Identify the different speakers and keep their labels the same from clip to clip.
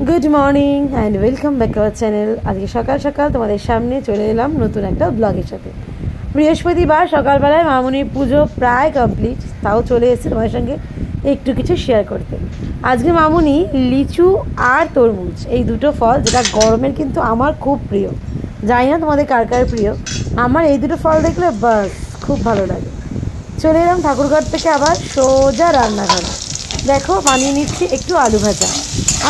Speaker 1: Good morning and welcome back to our channel. আজকে সকাল সকাল তোমাদের সামনে চলে এলাম নতুন একটা ব্লগের সাথে। বৃহস্পতিবার সকালবেলায় মামুনির পুজো প্রায় কমপ্লিট, তাও চলে এসেছে তোমাদের সঙ্গে একটু কিছু শেয়ার করতে। আজকে মামুনি লিচু আর তরমুজ, এই দুটো ফল যেটা গরমের কিন্তু আমার খুব প্রিয়, জানি না তোমাদের কার কার প্রিয়, আমার এই দুটো ফল দেখলে বাস খুব ভালো লাগে। চলে এলাম ঠাকুরঘর থেকে আবার সোজা রান্নাঘরে। দেখো বানিয়ে নিচ্ছি একটু আলু ভাজা।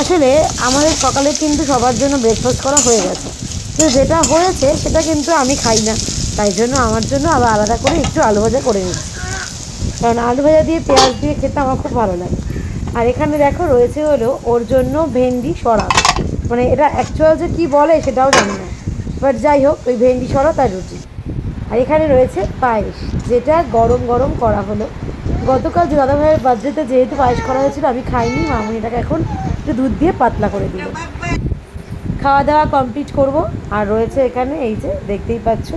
Speaker 1: আসলে আমাদের সকালে কিন্তু সবার জন্য ব্রেকফাস্ট করা হয়ে গেছে, তো যেটা হয়েছে সেটা কিন্তু আমি খাই না, তাই জন্য আমার জন্য আবার আলাদা করে একটু আলু ভাজা করে নিচ্ছি, কারণ আলু ভাজা দিয়ে পেঁয়াজ দিয়ে খেতে আমার খুব ভালো লাগে। আর এখানে দেখো রয়েছে হলো ওর জন্য ভেন্ডি সরা, মানে এটা অ্যাকচুয়াল যে কী বলে সেটাও জানি না, বাট যাই হোক ওই ভেন্ডি সরা তার রুটি। আর এখানে রয়েছে পায়েস, যেটা গরম গরম করা হলো। গতকাল যে দাদাভাইয়ের বার্থডেতে যেহেতু পায়েস করা হয়েছিল আমি খাইনি, মামুনিটাকে এখন একটু দুধ দিয়ে পাতলা করে দিল। খাওয়া দাওয়া কমপ্লিট করব। আর রয়েছে এখানে এই যে দেখতেই পাচ্ছ,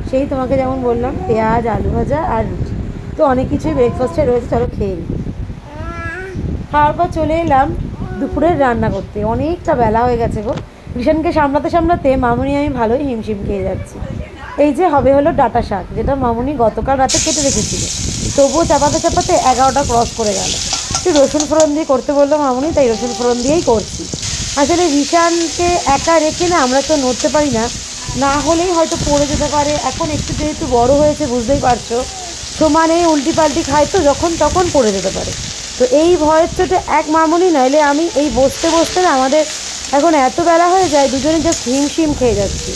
Speaker 1: সেই তোমাকে যেমন বললাম পেঁয়াজ আলু ভাজা আর রুটি, তো অনেক কিছুই ব্রেকফাস্টে রয়েছে, চলো খেয়ে নিই। খাওয়ার পর চলে এলাম দুপুরের রান্না করতে। অনেকটা বেলা হয়ে গেছে গো, রিশানকে সামলাতে সামলাতে মামুনি আমি ভালোই হিমশিম খেয়ে যাচ্ছি। এই যে হবে হলো ডাঁটা শাক, যেটা মামুনি গতকাল রাতে কেটে রেখেছিল, তবুও চাপাতে চাপাতে 11টা ক্রস করে গেল। একটু রসুন ফোড়ন দিয়ে করতে বললো মামুনি, তাই রসুন ফোড়ন দিয়েই করছি। আসলে রিশানকে একা রেখে না আমরা তো নড়তে পারি না, না হলেই হয়তো পড়ে যেতে পারে। এখন একটু যেহেতু বড় হয়েছে বুঝতেই পারছো, সমানে উল্টি পাল্টি খায় তো যখন তখন পড়ে যেতে পারে, তো এই ভয়ের চোটে এক মামুনি নইলে আমি এই বসতে বসতে না আমাদের এখন এত বেলা হয়ে যায়, দুজনে জাস্ট হিমশিম খেয়ে যাচ্ছি।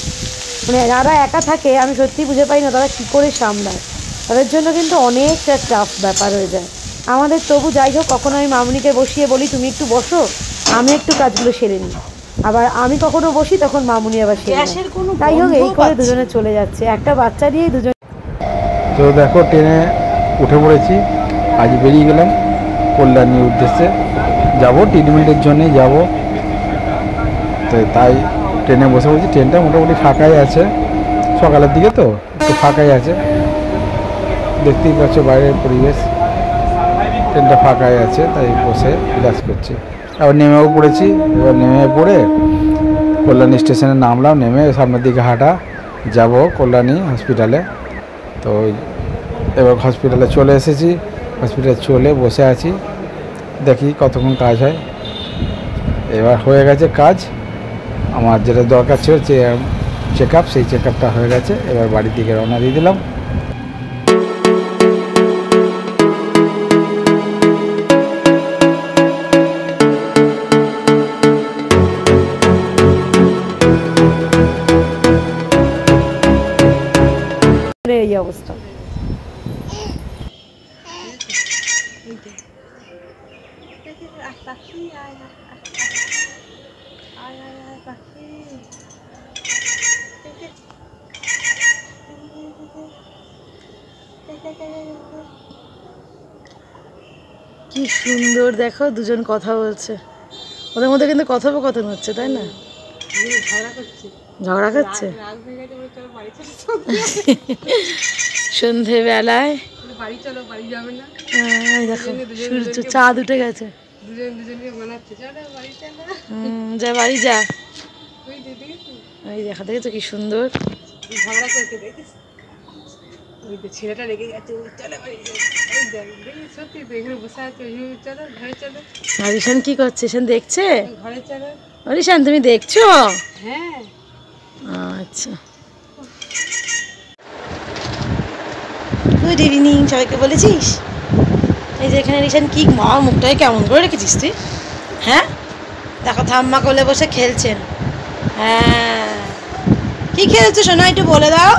Speaker 1: মানে যারা একা থাকে আমি সত্যিই বুঝে পাই না তারা কী করে সামলায়, তাদের জন্য কিন্তু অনেকটা টাফ ব্যাপার হয়ে যায় আমাদের। তবু যাই হোক, কখনো আমি মামুনিকে বসিয়ে বলি তুমি একটু বসো, আমি একটু কাজগুলো সেরে নিই, আবার আমি কখনো বসি তখন মামুনি আবার সেরে নেয়। তাই হোক এই করে দুজনে চলে যাচ্ছে, একটা বাচ্চা দিয়েই দুজন।
Speaker 2: তো দেখো ট্রেনে উঠে পড়েছি, আজ বেরিয়ে গেলাম কল্যাণীর উদ্দেশ্যে যাব, ট্রিটমেন্টের জন্যে যাব। তো তাই ট্রেনে বসে পড়েছি। ট্রেনটা মোটামুটি ফাঁকাই আছে, সকালের দিকে তো একটু ফাঁকাই আছে, দেখতেই পাচ্ছ বাইরের পরিবেশ, ট্রেনটা ফাঁকাই আছে, তাই বসে রিল্যাক্স করছি। আবার নেমেও পড়েছি, এবার নেমে পড়ে কল্যাণী স্টেশনে নামলাম, নেমে সামনের দিকে হাঁটা যাব কল্যাণী হসপিটালে। তো এবার হসপিটালে চলে এসেছি, হসপিটালে চলে বসে আছি, দেখি কতক্ষণ কাজ হয়। এবার হয়ে গেছে কাজ, আমার যেটা দরকার ছিল চেক আপ, সেই চেক আপটা হয়ে গেছে। এবার বাড়ির দিকে রওনা দিয়ে দিলাম।
Speaker 1: এই অবস্থা কি সুন্দর দেখো, দুজন কথা বলছে, ওদের মধ্যে কিন্তু কথোপকথন হচ্ছে, তাই না? ঝগড়া করছে সন্ধেবেলায়। দেখো সূর্য চাঁদ উঠে গেছে, যা বাড়ি যা। এই দেখা দেখেছো কি সুন্দর ছেলেটা রেগে গেছে, রিশান কি করছে? রিশান দেখছে, রিশান তুমি দেখছো? হ্যাঁ আচ্ছা। গুড ইভিনিং সবাইকে বলেছিস? এই যে এখানে রিশান কি মা মুখটাকে কেমন করে রেখেছিস তুই? হ্যাঁ দেখো ঠাম্মা কোলে বসে খেলছেন। হ্যাঁ কি খেলছো শোনা, একটু বলে দাও।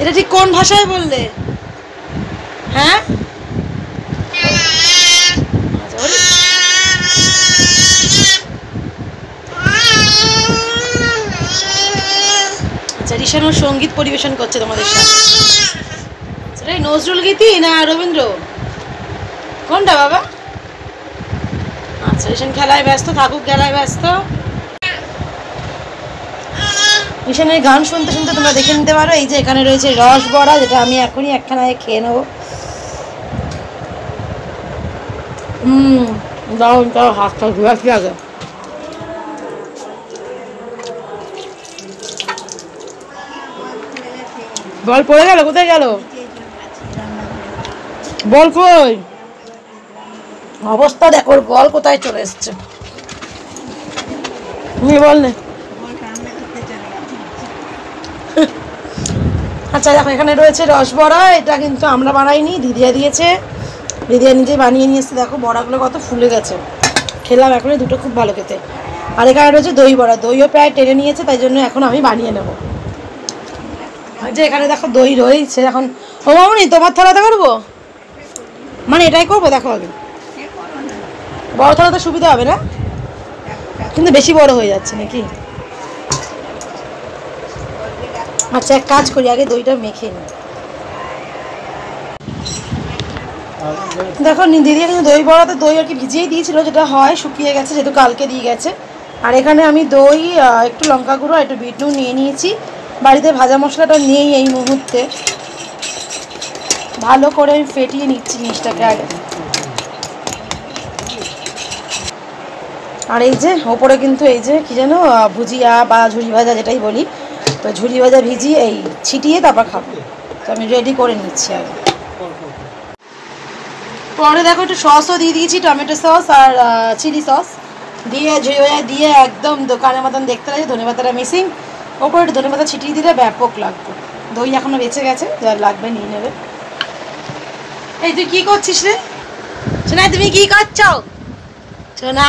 Speaker 1: এটা ঠিক কোন ভাষায় বললে? হ্যাঁ আচ্ছা, রিশান ওর সঙ্গীত পরিবেশন করছে তোমাদের সাথে। সেটাই নজরুল গীতি না রবীন্দ্র, কোনটা বাবা? আচ্ছা রিশান খেলায় ব্যস্ত থাকুক, খেলায় ব্যস্ত। মিশনের গান শুনতে শুনতে তোমরা দেখে নিতে পারো। এই যে এখানে রয়েছে রস বড়া, যেটা আমি এখনই একখানা খেয়ে নেবো। দারুণ, তাও হাতটা ঘুরাচ্ছি আগে। বল পড়ে গেল, কোথায় গেল বল? কই অবস্থা দেখো, বল কোথায় চলে এসছে। বল না। আচ্ছা দেখো, এখানে রয়েছে রসবড়া। এটা কিন্তু আমরা বানাইনি, দিদিয়া দিয়েছে। দিদিয়া নিজে বানিয়ে নিয়ে এসছে। দেখো বড়াগুলো কত ফুলে গেছে। খেলাম এখনই দুটো, খুব ভালো খেতে। আর এখানে রয়েছে দই বড়া। দইও প্রায় টেনে নিয়েছে, তাই জন্য এখন আমি বানিয়ে নেবো। যে এখানে দেখো দই রয়েছে। এখন ও মামনি, তোমার থালাতে করবো, মানে এটাই করবো। দেখো আগে বড় থালাতে সুবিধা হবে না, কিন্তু বেশি বড় হয়ে যাচ্ছে নাকি। আচ্ছা এক কাজ করি, আগে দইটা মেখে নিই। দেখো দিদি কিন্তু দই বড়াতে দই আর কি ভিজিয়েই দিয়েছিল, যেটা হয় শুকিয়ে গেছে, যেহেতু কালকে দিয়ে গেছে। আর এখানে আমি দই, একটু লঙ্কা গুঁড়ো, একটু বিট নুন নিয়ে নিয়েছি। বাড়িতে ভাজা মশলাটা নিয়েই এই মুহূর্তে ভালো করে আমি ফেটিয়ে নিচ্ছি জিনিসটাকে আগে। আর এই যে ওপরে কিন্তু এই যে কি যেন ভুজিয়া বা ঝুড়ি ভাজা যেটাই বলি, তো ঝুড়ি ভাজা ভিজিয়ে এই ছিটিয়ে তারপর খাবো। তো আমি রেডি করে নিচ্ছি আগে। পরে দেখো একটু সসও দিয়ে দিয়েছি, টমেটো সস আর চিলি সস দিয়ে ঝুড়ি ভাজা দিয়ে একদম দোকানের মতন দেখতে লাগে। ধনেপাতাটা মিসিং, ওপরে একটু ধনেপাতা ছিটিয়ে দিলে ব্যাপক লাগবে। দই এখনও বেঁচে গেছে, যার লাগবে নিয়ে নেবে। এই তুই কী করছিস রে সোনা? তুমি কী করছো সোনা?